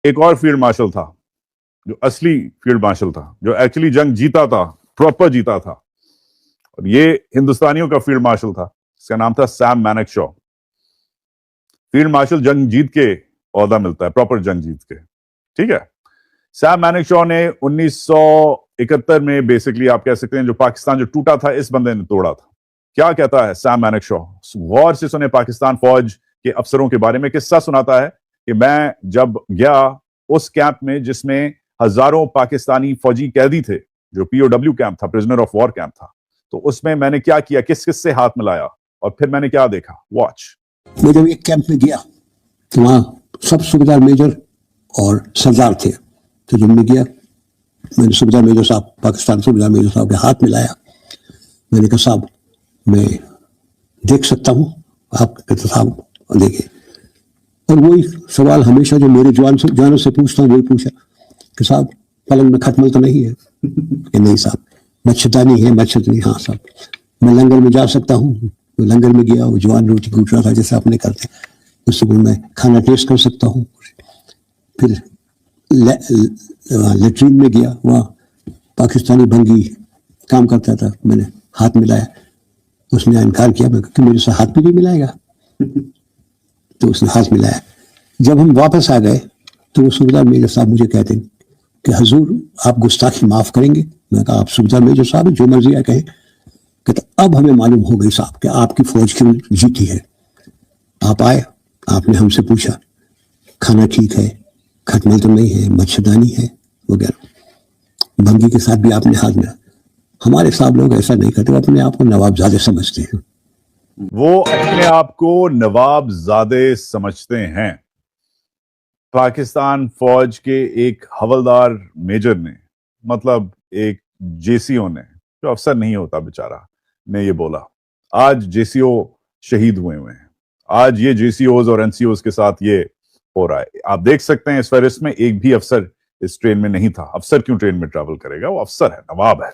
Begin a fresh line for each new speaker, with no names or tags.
एक और field marshal था जो असली फील्ड मार्शल था, जो एक्चुअली जंग जीता था, प्रॉपर जीता था, और ये हिंदुस्तानियों का फील्ड मार्शल था। इसका नाम था सैम मैनेक्शॉ। फील्ड मार्शल जंग जीत के ओहदा मिलता है, प्रॉपर जंग जीत के, ठीक है। सैम मैनेक्शॉ ने 1971 में बेसिकली आप कह सकते हैं जो पाकिस्तान जो टूटा था, इस बंदे ने तोड़ा था। क्या कहता है सैम मैनेक्शॉ? गौर से सुने पाकिस्तान फौज के अफसरों के बारे में। किस्सा सुनाता है कि मैं जब गया उस कैंप में जिसमें हजारों पाकिस्तानी फौजी कैदी थे, जो पीओडब्ल्यू कैंप था, प्रिजनर ऑफ वॉर कैंप था, तो उसमें मैंने क्या किया, किस किस से हाथ मिलाया और फिर मैंने क्या देखा, वॉच।
मैं जब एक कैंप में गया तो वहां सब सूबेदार मेजर और सरदार थे। तो जब मैं गया, मैंने सूबेदार मेजर साहब, पाकिस्तान सूबेदार मेजर साहब के हाथ मिलाया। मैंने कहा साहब मैं देख सकता हूँ? आप कहते साहब देखे। और वही सवाल हमेशा जो मेरे जवानों से पूछता हूँ वही पूछा कि साहब पलंग में खटमल तो नहीं है? कि नहीं साहब। मच्छरदानी है? मच्छरदानी, हाँ साहब। मैं लंगर में जा सकता हूँ? तो लंगर में गया, वो जवान रोटी कूट रहा था जैसे अपने करते, उससे मैं खाना टेस्ट कर सकता हूँ। फिर लेटरीन में गया, वहाँ पाकिस्तानी भंगी काम करता था, मैंने हाथ मिलाया, उसने इनकार किया। मैं कि मेरे से हाथ भी नहीं मिलाएगा? तो उसने हाथ मिलाया। जब हम वापस आ गए तो वो सूबेदार मेजर साहब मुझे कहते हैं कि हजूर आप गुस्ताखी माफ करेंगे। मैं कहा आप सूबेदार मेजर साहब जो मर्जी आए कहें। कहते अब हमें मालूम हो गई साहब कि आपकी फौज क्यों जीती है। आप आए, आपने हमसे पूछा खाना ठीक है, खटमल तो नहीं है, मच्छरदानी है वगैरह। भंगी के साथ भी आपने हाथ मिला। हमारे साहब लोग ऐसा नहीं करते, वो अपने आप को नवाबजादे समझते हैं।
वो अपने आप को नवाबजादे समझते हैं। पाकिस्तान फौज के एक हवलदार मेजर ने, मतलब एक जेसीओ ने, जो अफसर नहीं होता बेचारा, ने ये बोला। आज जेसीओ शहीद हुए हैं। आज ये जेसीओज और एनसीओज के साथ ये हो रहा है। आप देख सकते हैं इस फहरिस्त में एक भी अफसर इस ट्रेन में नहीं था। अफसर क्यों ट्रेन में ट्रैवल करेगा? वो अफसर है, नवाब है।